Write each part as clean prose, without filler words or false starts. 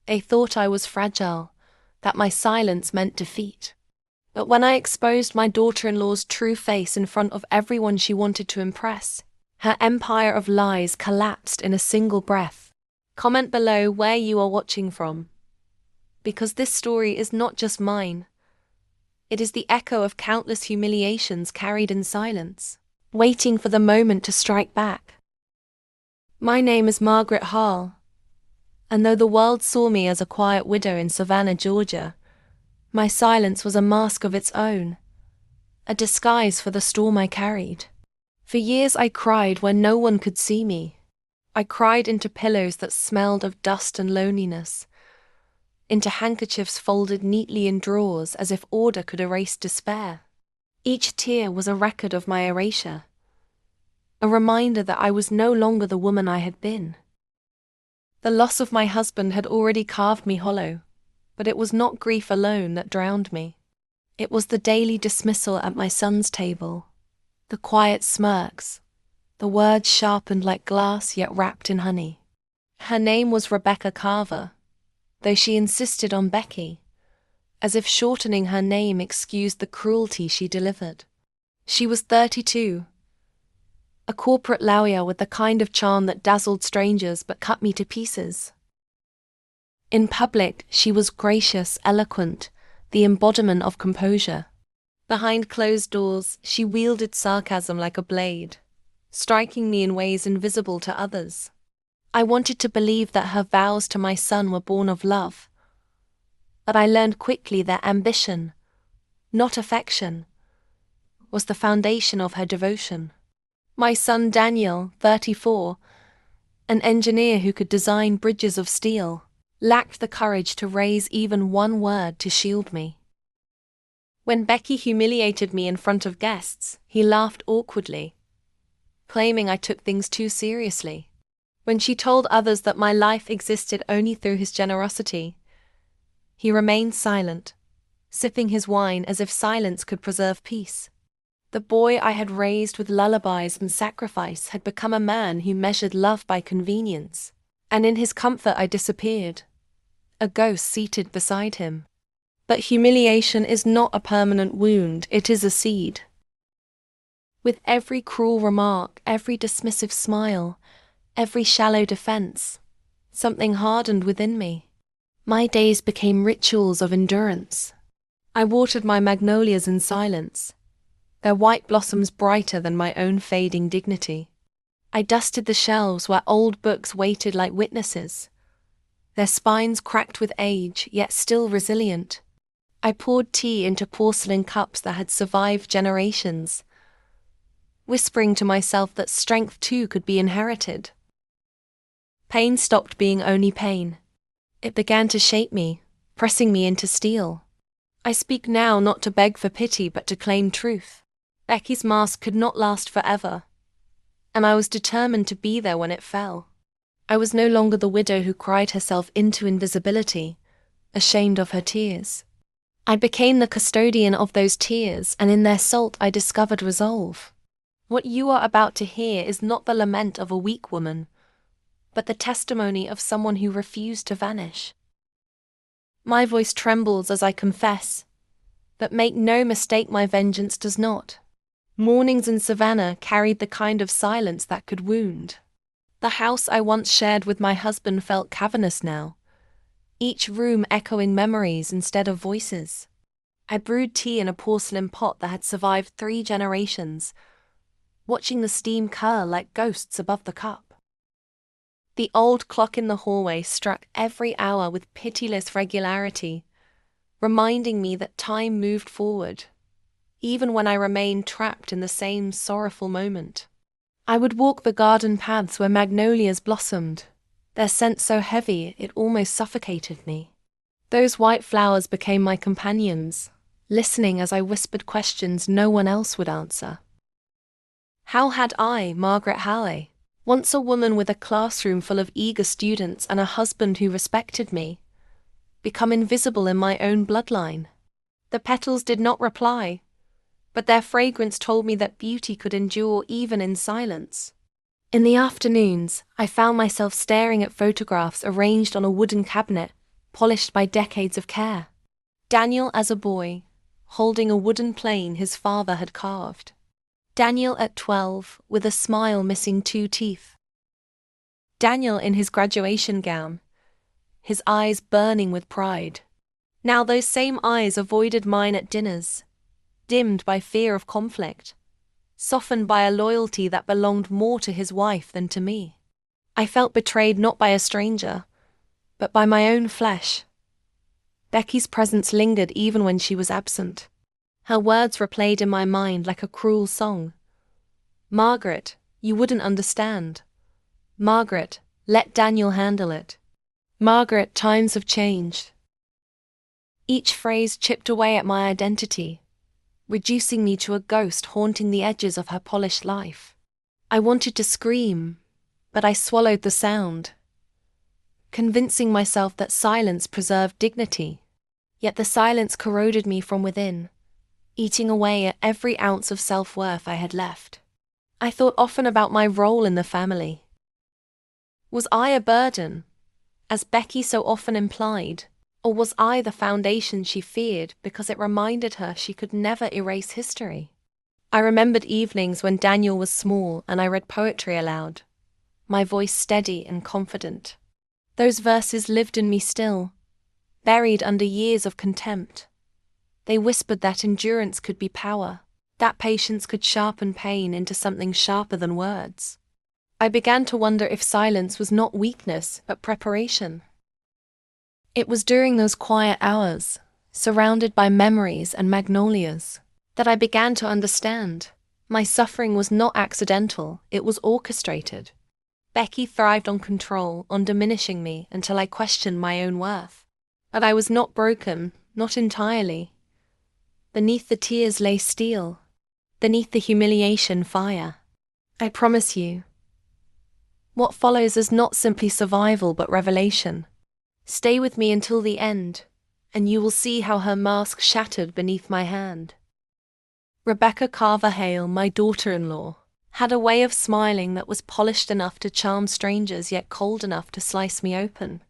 They thought I was fragile, that my silence meant defeat. But when I exposed my daughter-in-law's true face in front of everyone she wanted to impress, her empire of lies collapsed in a single breath. Comment below where you are watching from, because this story is not just mine. It is the echo of countless humiliations carried in silence, waiting for the moment to strike back. My name is Margaret Hall, and though the world saw me as a quiet widow in Savannah, Georgia, my silence was a mask of its own, a disguise for the storm I carried. For years I cried when no one could see me. I cried into pillows that smelled of dust and loneliness, into handkerchiefs folded neatly in drawers as if order could erase despair. Each tear was a record of my erasure, a reminder that I was no longer the woman I had been. The loss of my husband had already carved me hollow, but it was not grief alone that drowned me. It was the daily dismissal at my son's table, the quiet smirks, the words sharpened like glass yet wrapped in honey. Her name was Rebecca Carver, though she insisted on Becky, as if shortening her name excused the cruelty she delivered. She was 32, a corporate lawyer with the kind of charm that dazzled strangers but cut me to pieces. In public, she was gracious, eloquent, the embodiment of composure. Behind closed doors, she wielded sarcasm like a blade, striking me in ways invisible to others. I wanted to believe that her vows to my son were born of love, but I learned quickly that ambition, not affection, was the foundation of her devotion. My son Daniel, 34, an engineer who could design bridges of steel, lacked the courage to raise even one word to shield me. When Becky humiliated me in front of guests, he laughed awkwardly, claiming I took things too seriously. When she told others that my life existed only through his generosity, he remained silent, sipping his wine as if silence could preserve peace. The boy I had raised with lullabies and sacrifice had become a man who measured love by convenience, and in his comfort I disappeared, a ghost seated beside him. But humiliation is not a permanent wound, it is a seed. With every cruel remark, every dismissive smile, every shallow defense, something hardened within me. My days became rituals of endurance. I watered my magnolias in silence, their white blossoms brighter than my own fading dignity. I dusted the shelves where old books waited like witnesses, their spines cracked with age, yet still resilient. I poured tea into porcelain cups that had survived generations, whispering to myself that strength too could be inherited. Pain stopped being only pain. It began to shape me, pressing me into steel. I speak now not to beg for pity but to claim truth. Becky's mask could not last forever, and I was determined to be there when it fell. I was no longer the widow who cried herself into invisibility, ashamed of her tears. I became the custodian of those tears, and in their salt I discovered resolve. What you are about to hear is not the lament of a weak woman, but the testimony of someone who refused to vanish. My voice trembles as I confess, but make no mistake, my vengeance does not. Mornings in Savannah carried the kind of silence that could wound. The house I once shared with my husband felt cavernous now, each room echoing memories instead of voices. I brewed tea in a porcelain pot that had survived 3 generations, watching the steam curl like ghosts above the cup. The old clock in the hallway struck every hour with pitiless regularity, reminding me that time moved forward, even when I remained trapped in the same sorrowful moment. I would walk the garden paths where magnolias blossomed, their scent so heavy it almost suffocated me. Those white flowers became my companions, listening as I whispered questions no one else would answer. How had I, Margaret Halley, once a woman with a classroom full of eager students and a husband who respected me, become invisible in my own bloodline? The petals did not reply, but their fragrance told me that beauty could endure even in silence. In the afternoons, I found myself staring at photographs arranged on a wooden cabinet, polished by decades of care. Daniel as a boy, holding a wooden plane his father had carved. Daniel at 12, with a smile missing 2 teeth. Daniel in his graduation gown, his eyes burning with pride. Now those same eyes avoided mine at dinners, dimmed by fear of conflict, softened by a loyalty that belonged more to his wife than to me. I felt betrayed not by a stranger, but by my own flesh. Becky's presence lingered even when she was absent. Her words replayed in my mind like a cruel song. Margaret, you wouldn't understand. Margaret, let Daniel handle it. Margaret, times have changed. Each phrase chipped away at my identity, reducing me to a ghost haunting the edges of her polished life. I wanted to scream, but I swallowed the sound, convincing myself that silence preserved dignity. Yet the silence corroded me from within, eating away at every ounce of self-worth I had left. I thought often about my role in the family. Was I a burden, as Becky so often implied, or was I the foundation she feared because it reminded her she could never erase history? I remembered evenings when Daniel was small and I read poetry aloud, my voice steady and confident. Those verses lived in me still, buried under years of contempt. They whispered that endurance could be power, that patience could sharpen pain into something sharper than words. I began to wonder if silence was not weakness, but preparation. It was during those quiet hours, surrounded by memories and magnolias, that I began to understand. My suffering was not accidental, it was orchestrated. Becky thrived on control, on diminishing me until I questioned my own worth. But I was not broken, not entirely. Beneath the tears lay steel. Beneath the humiliation, fire. I promise you, what follows is not simply survival but revelation. Stay with me until the end, and you will see how her mask shattered beneath my hand. Rebecca Carver-Hale, my daughter-in-law, had a way of smiling that was polished enough to charm strangers yet cold enough to slice me open.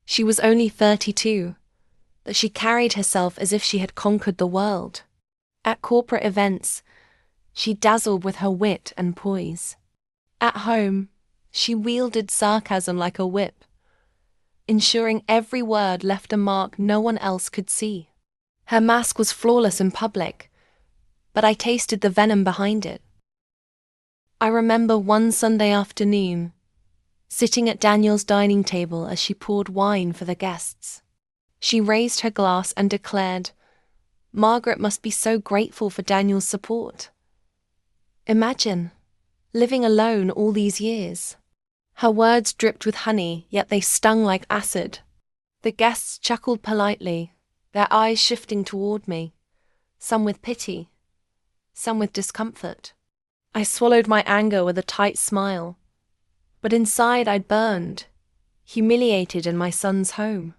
She was only 32, but she carried herself as if she had conquered the world. At corporate events, she dazzled with her wit and poise. At home, she wielded sarcasm like a whip, ensuring every word left a mark no one else could see. Her mask was flawless in public, but I tasted the venom behind it. I remember one Sunday afternoon, sitting at Daniel's dining table as she poured wine for the guests. She raised her glass and declared, "Margaret must be so grateful for Daniel's support. Imagine, living alone all these years." Her words dripped with honey, yet they stung like acid. The guests chuckled politely, their eyes shifting toward me, some with pity, some with discomfort. I swallowed my anger with a tight smile, but inside I'd burned, humiliated in my son's home.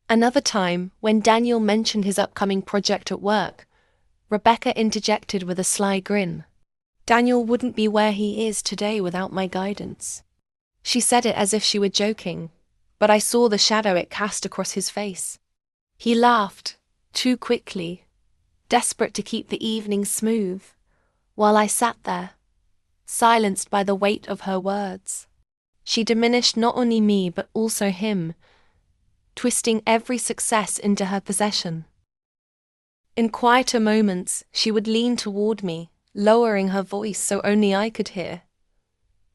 Another time, when Daniel mentioned his upcoming project at work, Rebecca interjected with a sly grin. "Daniel wouldn't be where he is today without my guidance." She said it as if she were joking, but I saw the shadow it cast across his face. He laughed, too quickly, desperate to keep the evening smooth, while I sat there, silenced by the weight of her words. She diminished not only me but also him, twisting every success into her possession. In quieter moments, she would lean toward me, lowering her voice so only I could hear.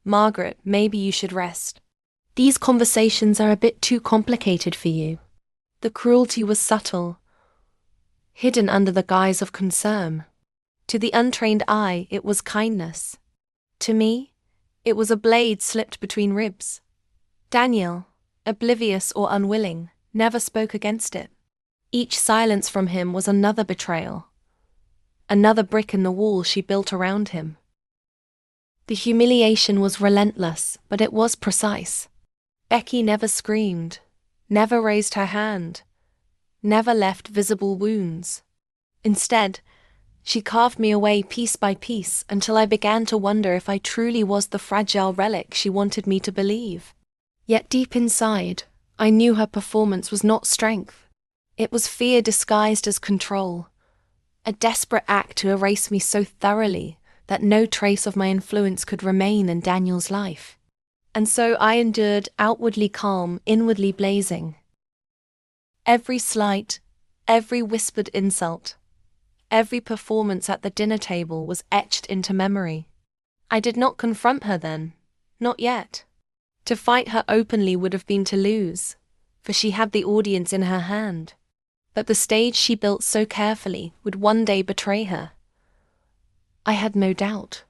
"Margaret, maybe you should rest. These conversations are a bit too complicated for you." The cruelty was subtle, hidden under the guise of concern. To the untrained eye, it was kindness. To me, it was a blade slipped between ribs. Daniel, oblivious or unwilling, never spoke against it. Each silence from him was another betrayal, another brick in the wall she built around him. The humiliation was relentless, but it was precise. Becky never screamed, never raised her hand, never left visible wounds. Instead, she carved me away piece by piece until I began to wonder if I truly was the fragile relic she wanted me to believe. Yet deep inside, I knew her performance was not strength. It was fear disguised as control, a desperate act to erase me so thoroughly that no trace of my influence could remain in Daniel's life. And so I endured, outwardly calm, inwardly blazing. Every slight, every whispered insult, every performance at the dinner table was etched into memory. I did not confront her then, not yet. To fight her openly would have been to lose, for she had the audience in her hand. But the stage she built so carefully would one day betray her. I had no doubt.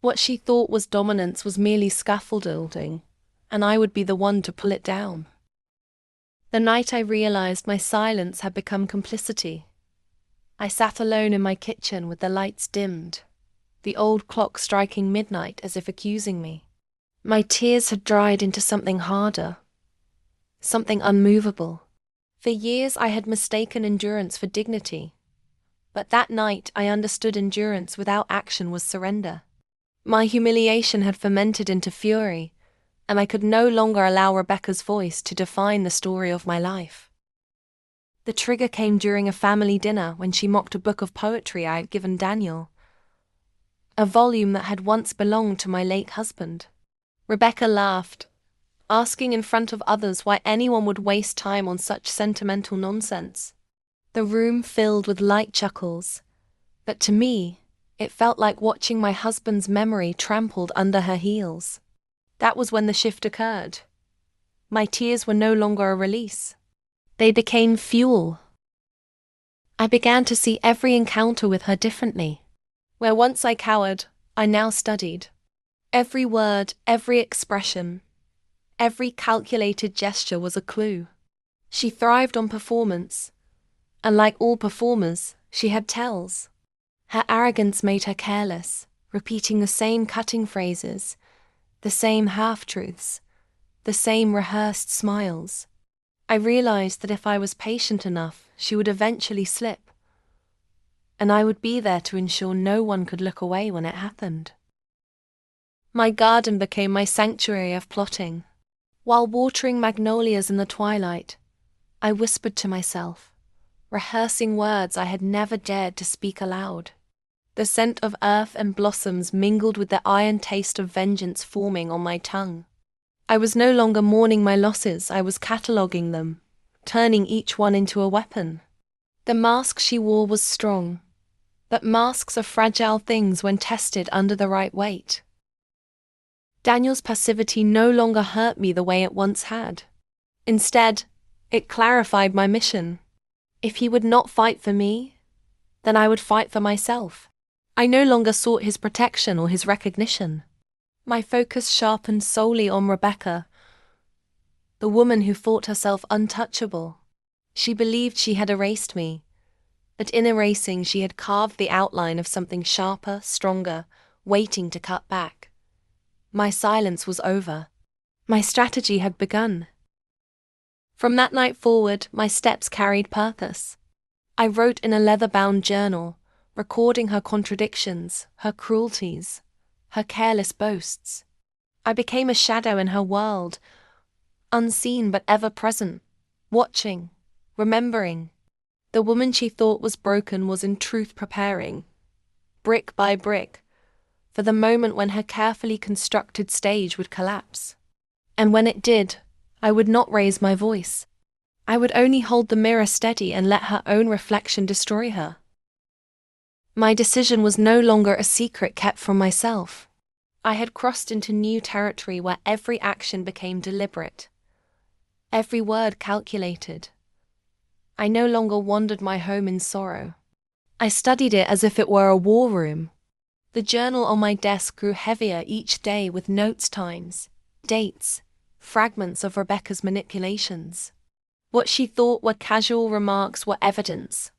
What she thought was dominance was merely scaffolding, and I would be the one to pull it down. The night I realized my silence had become complicity. I sat alone in my kitchen with the lights dimmed, the old clock striking midnight as if accusing me. My tears had dried into something harder, something unmovable. For years I had mistaken endurance for dignity, but that night I understood endurance without action was surrender. My humiliation had fermented into fury, and I could no longer allow Rebecca's voice to define the story of my life. The trigger came during a family dinner when she mocked a book of poetry I had given Daniel, a volume that had once belonged to my late husband. Rebecca laughed, asking in front of others why anyone would waste time on such sentimental nonsense. The room filled with light chuckles, but to me, it felt like watching my husband's memory trampled under her heels. That was when the shift occurred. My tears were no longer a release. They became fuel. I began to see every encounter with her differently. Where once I cowered, I now studied. Every word, every expression, every calculated gesture was a clue. She thrived on performance, and like all performers, she had tells. Her arrogance made her careless, repeating the same cutting phrases, the same half-truths, the same rehearsed smiles. I realized that if I was patient enough, she would eventually slip, and I would be there to ensure no one could look away when it happened. My garden became my sanctuary of plotting. While watering magnolias in the twilight, I whispered to myself, rehearsing words I had never dared to speak aloud. The scent of earth and blossoms mingled with the iron taste of vengeance forming on my tongue. I was no longer mourning my losses, I was cataloguing them, turning each one into a weapon. The mask she wore was strong, but masks are fragile things when tested under the right weight. Daniel's passivity no longer hurt me the way it once had. Instead, it clarified my mission. If he would not fight for me, then I would fight for myself. I no longer sought his protection or his recognition. My focus sharpened solely on Rebecca, the woman who thought herself untouchable. She believed she had erased me, but in erasing she had carved the outline of something sharper, stronger, waiting to cut back. My silence was over. My strategy had begun. From that night forward, my steps carried purpose. I wrote in a leather-bound journal, recording her contradictions, her cruelties, her careless boasts. I became a shadow in her world, unseen but ever present, watching, remembering. The woman she thought was broken was in truth preparing, brick by brick, for the moment when her carefully constructed stage would collapse. And when it did, I would not raise my voice. I would only hold the mirror steady and let her own reflection destroy her. My decision was no longer a secret kept from myself. I had crossed into new territory where every action became deliberate, every word calculated. I no longer wandered my home in sorrow. I studied it as if it were a war room. The journal on my desk grew heavier each day with notes, times, dates, fragments of Rebecca's manipulations. What she thought were casual remarks were evidence.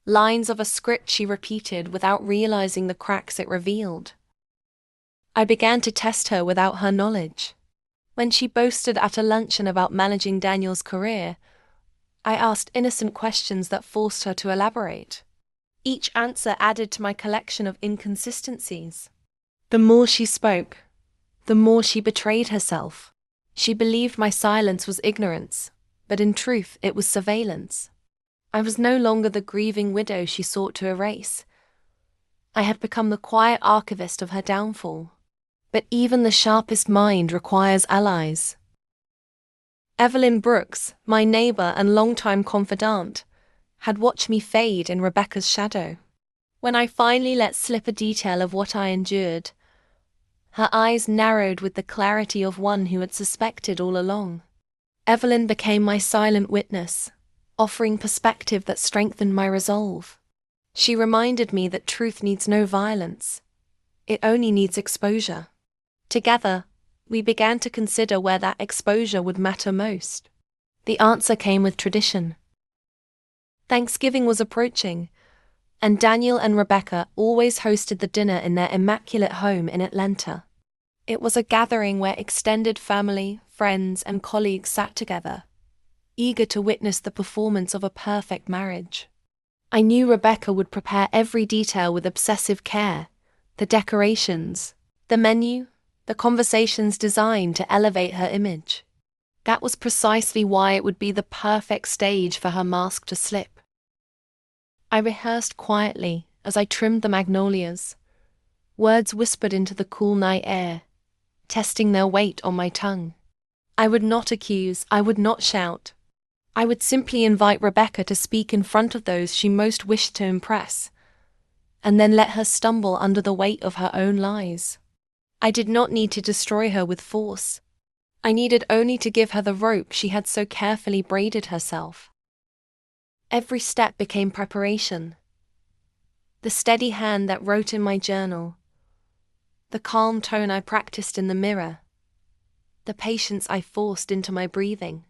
Lines of a script she repeated without realizing the cracks it revealed. I began to test her without her knowledge. When she boasted at a luncheon about managing Daniel's career, I asked innocent questions that forced her to elaborate. Each answer added to my collection of inconsistencies. The more she spoke, the more she betrayed herself. She believed my silence was ignorance, but in truth it was surveillance. I was no longer the grieving widow she sought to erase. I had become the quiet archivist of her downfall. But even the sharpest mind requires allies. Evelyn Brooks, my neighbor and longtime confidant, had watched me fade in Rebecca's shadow. When I finally let slip a detail of what I endured, her eyes narrowed with the clarity of one who had suspected all along. Evelyn became my silent witness, offering perspective that strengthened my resolve. She reminded me that truth needs no violence. It only needs exposure. Together, we began to consider where that exposure would matter most. The answer came with tradition. Thanksgiving was approaching, and Daniel and Rebecca always hosted the dinner in their immaculate home in Atlanta. It was a gathering where extended family, friends, and colleagues sat together, eager to witness the performance of a perfect marriage. I knew Rebecca would prepare every detail with obsessive care: the decorations, the menu, the conversations designed to elevate her image. That was precisely why it would be the perfect stage for her mask to slip. I rehearsed quietly as I trimmed the magnolias, words whispered into the cool night air, testing their weight on my tongue. I would not accuse, I would not shout. I would simply invite Rebecca to speak in front of those she most wished to impress, and then let her stumble under the weight of her own lies. I did not need to destroy her with force. I needed only to give her the rope she had so carefully braided herself. Every step became preparation. The steady hand that wrote in my journal, the calm tone I practiced in the mirror, the patience I forced into my breathing.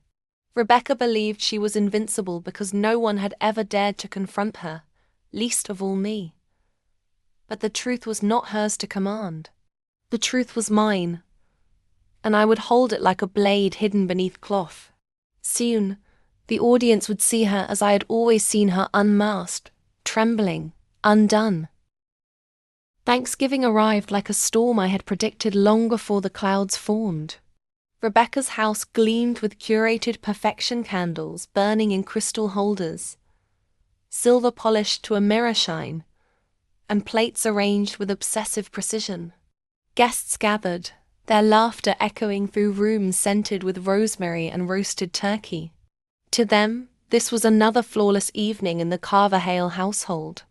Rebecca believed she was invincible because no one had ever dared to confront her, least of all me. But the truth was not hers to command. The truth was mine, and I would hold it like a blade hidden beneath cloth. Soon, the audience would see her as I had always seen her: unmasked, trembling, undone. Thanksgiving arrived like a storm I had predicted long before the clouds formed. Rebecca's house gleamed with curated perfection candles burning in crystal holders, silver polished to a mirror shine, and plates arranged with obsessive precision. Guests gathered, their laughter echoing through rooms scented with rosemary and roasted turkey. To them, this was another flawless evening in the Carver-Hale household.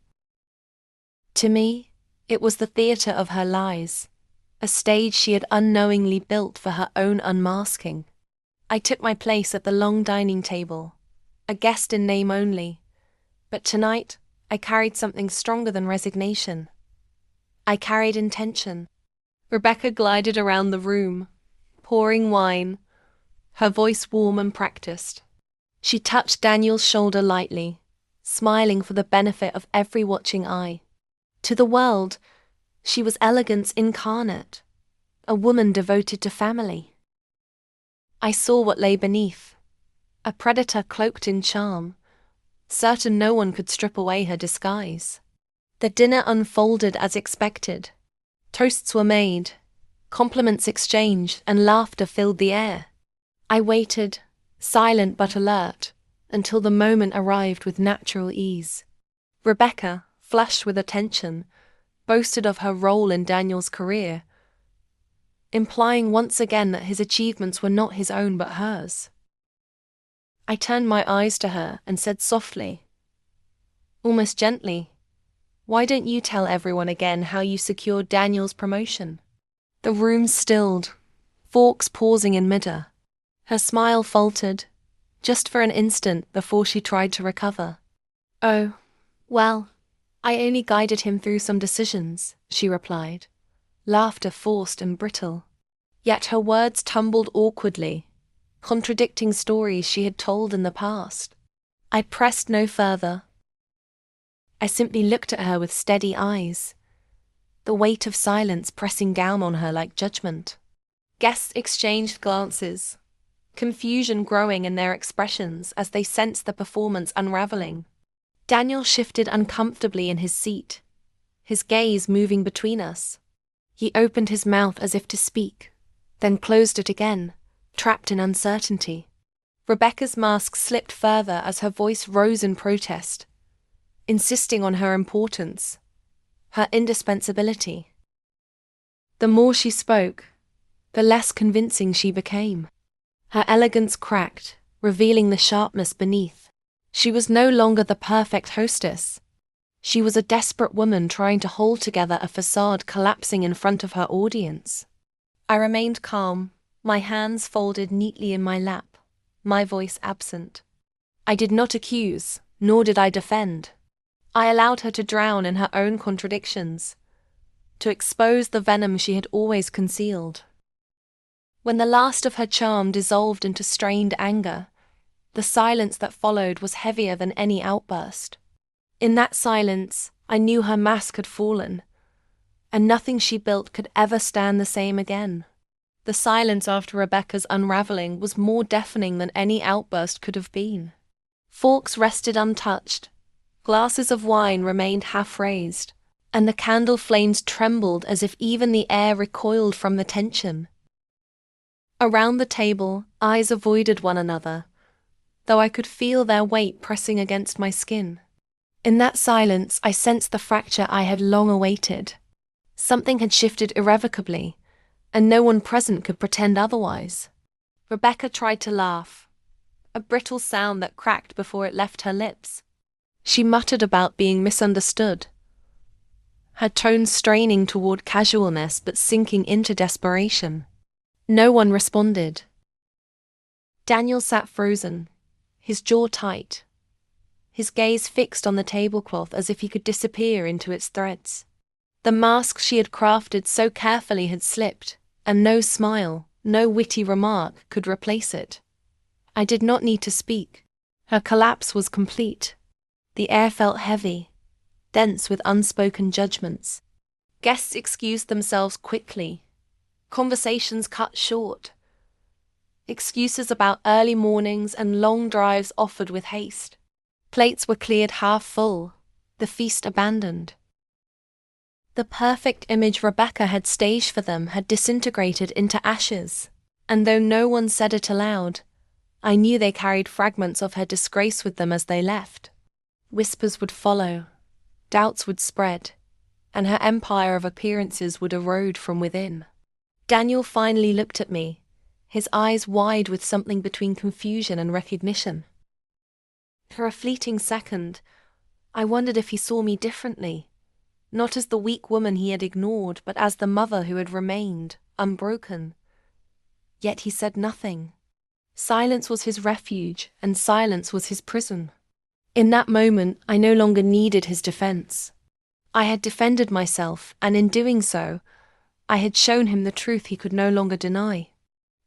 To me, it was the theater of her lies, a stage she had unknowingly built for her own unmasking. I took my place at the long dining table, a guest in name only, but tonight I carried something stronger than resignation. I carried intention. Rebecca glided around the room, pouring wine, her voice warm and practiced. She touched Daniel's shoulder lightly, smiling for the benefit of every watching eye. To the world, she was elegance incarnate, a woman devoted to family. I saw what lay beneath, a predator cloaked in charm, certain no one could strip away her disguise. The dinner unfolded as expected. Toasts were made, compliments exchanged, and laughter filled the air. I waited, silent but alert, until the moment arrived with natural ease. Rebecca, flushed with attention, boasted of her role in Daniel's career, implying once again that his achievements were not his own but hers. I turned my eyes to her and said softly, almost gently, "Why don't you tell everyone again how you secured Daniel's promotion?" The room stilled, forks pausing in midair. Her smile faltered, just for an instant before she tried to recover. "Oh, well, I only guided him through some decisions," she replied, laughter forced and brittle. Yet her words tumbled awkwardly, contradicting stories she had told in the past. I pressed no further. I simply looked at her with steady eyes, the weight of silence pressing down on her like judgment. Guests exchanged glances, confusion growing in their expressions as they sensed the performance unraveling. Daniel shifted uncomfortably in his seat, his gaze moving between us. He opened his mouth as if to speak, then closed it again, trapped in uncertainty. Rebecca's mask slipped further as her voice rose in protest, insisting on her importance, her indispensability. The more she spoke, the less convincing she became. Her elegance cracked, revealing the sharpness beneath. She was no longer the perfect hostess. She was a desperate woman trying to hold together a facade collapsing in front of her audience. I remained calm, my hands folded neatly in my lap, my voice absent. I did not accuse, nor did I defend. I allowed her to drown in her own contradictions, to expose the venom she had always concealed. When the last of her charm dissolved into strained anger, the silence that followed was heavier than any outburst. In that silence, I knew her mask had fallen, and nothing she built could ever stand the same again. The silence after Rebecca's unraveling was more deafening than any outburst could have been. Forks rested untouched, glasses of wine remained half-raised, and the candle flames trembled as if even the air recoiled from the tension. Around the table, eyes avoided one another, though I could feel their weight pressing against my skin. In that silence, I sensed the fracture I had long awaited. Something had shifted irrevocably, and no one present could pretend otherwise. Rebecca tried to laugh, a brittle sound that cracked before it left her lips. She muttered about being misunderstood, her tone straining toward casualness but sinking into desperation. No one responded. Daniel sat frozen, his jaw tight, his gaze fixed on the tablecloth as if he could disappear into its threads. The mask she had crafted so carefully had slipped, and no smile, no witty remark could replace it. I did not need to speak. Her collapse was complete. The air felt heavy, dense with unspoken judgments. Guests excused themselves quickly. Conversations cut short. Excuses about early mornings and long drives offered with haste. Plates were cleared half full, the feast abandoned. The perfect image Rebecca had staged for them had disintegrated into ashes, and though no one said it aloud, I knew they carried fragments of her disgrace with them as they left. Whispers would follow, doubts would spread, and her empire of appearances would erode from within. Daniel finally looked at me, his eyes wide with something between confusion and recognition. For a fleeting second, I wondered if he saw me differently, not as the weak woman he had ignored, but as the mother who had remained, unbroken. Yet he said nothing. Silence was his refuge, and silence was his prison. In that moment, I no longer needed his defense. I had defended myself, and in doing so, I had shown him the truth he could no longer deny.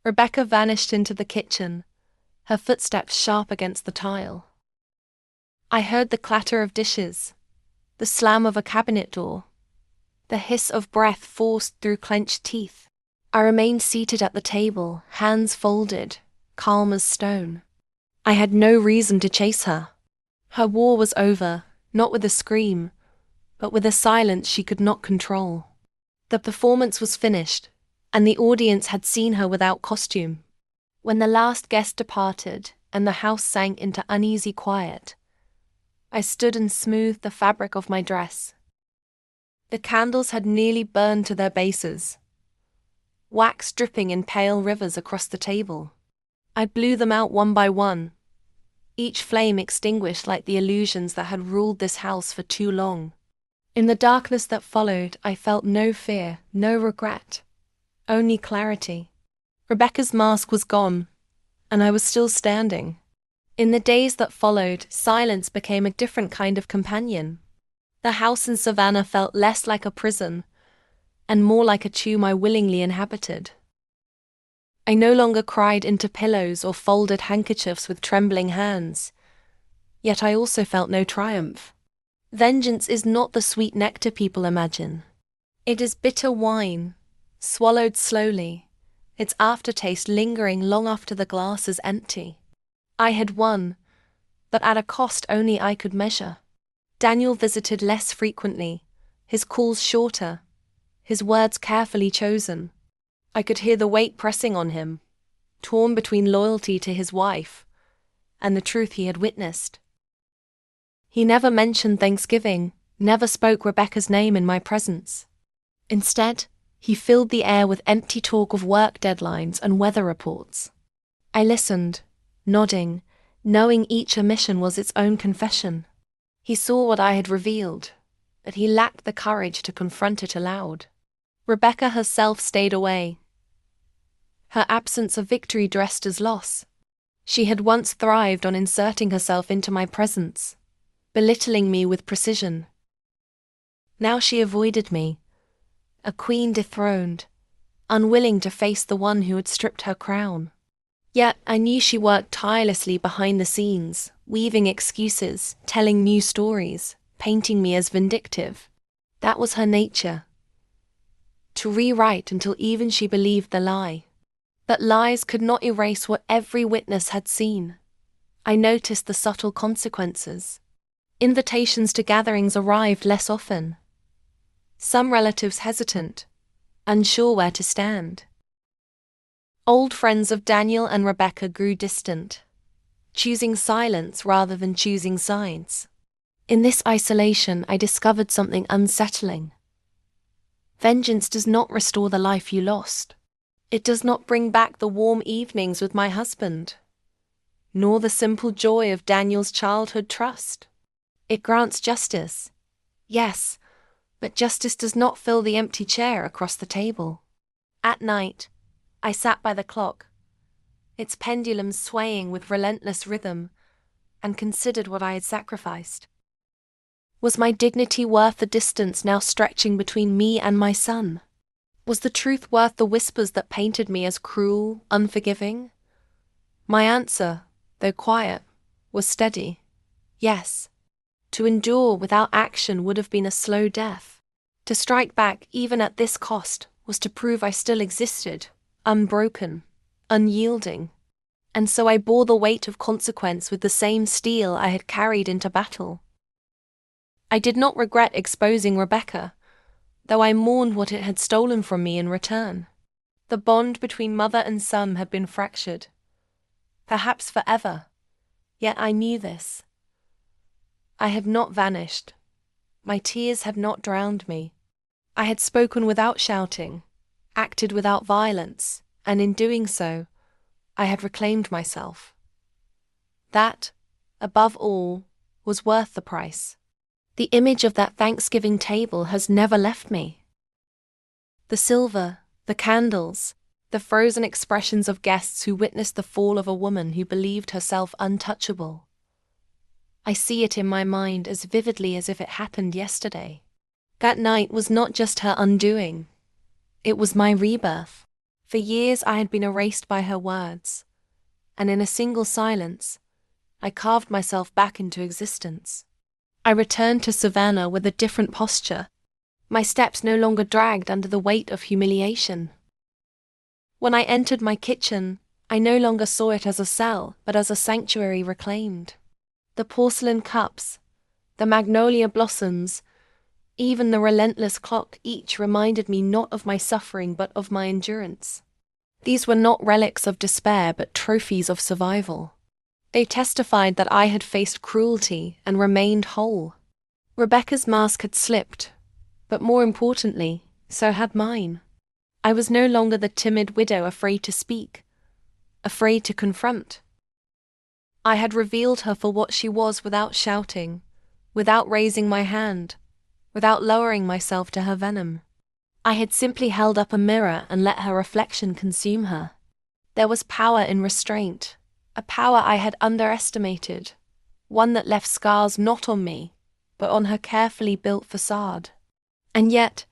Rebecca vanished into the kitchen, her footsteps sharp against the tile. I heard the clatter of dishes, the slam of a cabinet door, the hiss of breath forced through clenched teeth. I remained seated at the table, hands folded, calm as stone. I had no reason to chase her. Her war was over, not with a scream, but with a silence she could not control. The performance was finished, and the audience had seen her without costume. When the last guest departed and the house sank into uneasy quiet, I stood and smoothed the fabric of my dress. The candles had nearly burned to their bases, wax dripping in pale rivers across the table. I blew them out one by one, each flame extinguished like the illusions that had ruled this house for too long. In the darkness that followed, I felt no fear, no regret, only clarity. Rebecca's mask was gone, and I was still standing. In the days that followed, silence became a different kind of companion. The house in Savannah felt less like a prison, and more like a tomb I willingly inhabited. I no longer cried into pillows or folded handkerchiefs with trembling hands, yet I also felt no triumph. Vengeance is not the sweet nectar people imagine. It is bitter wine, swallowed slowly, its aftertaste lingering long after the glass is empty. I had won, but at a cost only I could measure. Daniel visited less frequently, his calls shorter, his words carefully chosen. I could hear the weight pressing on him, torn between loyalty to his wife and the truth he had witnessed. He never mentioned Thanksgiving, never spoke Rebecca's name in my presence. Instead, he filled the air with empty talk of work deadlines and weather reports. I listened, nodding, knowing each omission was its own confession. He saw what I had revealed, but he lacked the courage to confront it aloud. Rebecca herself stayed away, her absence of victory dressed as loss. She had once thrived on inserting herself into my presence, belittling me with precision. Now she avoided me, a queen dethroned, unwilling to face the one who had stripped her crown. Yet I knew she worked tirelessly behind the scenes, weaving excuses, telling new stories, painting me as vindictive. That was her nature. To rewrite until even she believed the lie. But lies could not erase what every witness had seen. I noticed the subtle consequences. Invitations to gatherings arrived less often. Some relatives hesitant, unsure where to stand. Old friends of Daniel and Rebecca grew distant, choosing silence rather than choosing sides. In this isolation, I discovered something unsettling. Vengeance does not restore the life you lost. It does not bring back the warm evenings with my husband, nor the simple joy of Daniel's childhood trust. It grants justice, yes, but justice does not fill the empty chair across the table. At night, I sat by the clock, its pendulum swaying with relentless rhythm, and considered what I had sacrificed. Was my dignity worth the distance now stretching between me and my son? Was the truth worth the whispers that painted me as cruel, unforgiving? My answer, though quiet, was steady. Yes. To endure without action would have been a slow death. To strike back, even at this cost, was to prove I still existed, unbroken, unyielding. And so I bore the weight of consequence with the same steel I had carried into battle. I did not regret exposing Rebecca, though I mourned what it had stolen from me in return. The bond between mother and son had been fractured, perhaps forever, yet I knew this. I had not vanished. My tears had not drowned me. I had spoken without shouting, acted without violence, and in doing so, I had reclaimed myself. That, above all, was worth the price. The image of that Thanksgiving table has never left me. The silver, the candles, the frozen expressions of guests who witnessed the fall of a woman who believed herself untouchable. I see it in my mind as vividly as if it happened yesterday. That night was not just her undoing. It was my rebirth. For years I had been erased by her words, and in a single silence, I carved myself back into existence. I returned to Savannah with a different posture. My steps no longer dragged under the weight of humiliation. When I entered my kitchen, I no longer saw it as a cell, but as a sanctuary reclaimed. The porcelain cups, the magnolia blossoms, even the relentless clock, each reminded me not of my suffering but of my endurance. These were not relics of despair but trophies of survival. They testified that I had faced cruelty and remained whole. Rebecca's mask had slipped, but more importantly, so had mine. I was no longer the timid widow afraid to speak, afraid to confront. I had revealed her for what she was without shouting, without raising my hand, without lowering myself to her venom. I had simply held up a mirror and let her reflection consume her. There was power in restraint, a power I had underestimated, one that left scars not on me, but on her carefully built facade. And yet,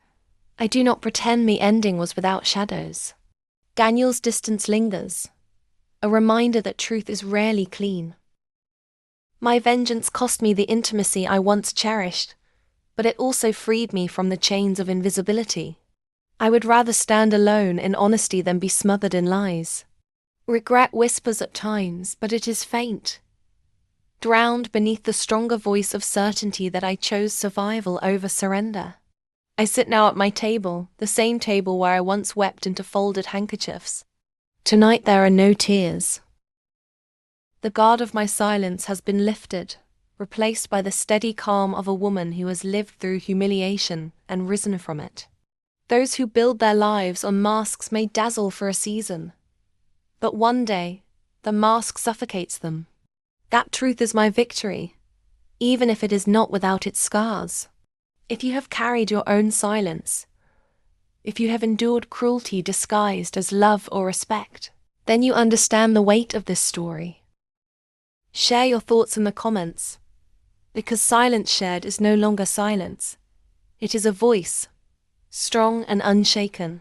I do not pretend the ending was without shadows. Daniel's distance lingers, a reminder that truth is rarely clean. My vengeance cost me the intimacy I once cherished, but it also freed me from the chains of invisibility. I would rather stand alone in honesty than be smothered in lies. Regret whispers at times, but it is faint, drowned beneath the stronger voice of certainty that I chose survival over surrender. I sit now at my table, the same table where I once wept into folded handkerchiefs. Tonight there are no tears. The guard of my silence has been lifted, replaced by the steady calm of a woman who has lived through humiliation and risen from it. Those who build their lives on masks may dazzle for a season, but one day, the mask suffocates them. That truth is my victory, even if it is not without its scars. If you have carried your own silence, if you have endured cruelty disguised as love or respect, then you understand the weight of this story. Share your thoughts in the comments, because silence shared is no longer silence. It is a voice, strong and unshaken.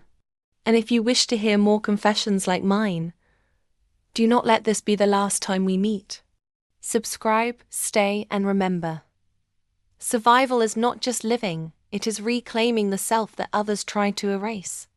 And if you wish to hear more confessions like mine, do not let this be the last time we meet. Subscribe, stay, and remember. Survival is not just living, it is reclaiming the self that others tried to erase.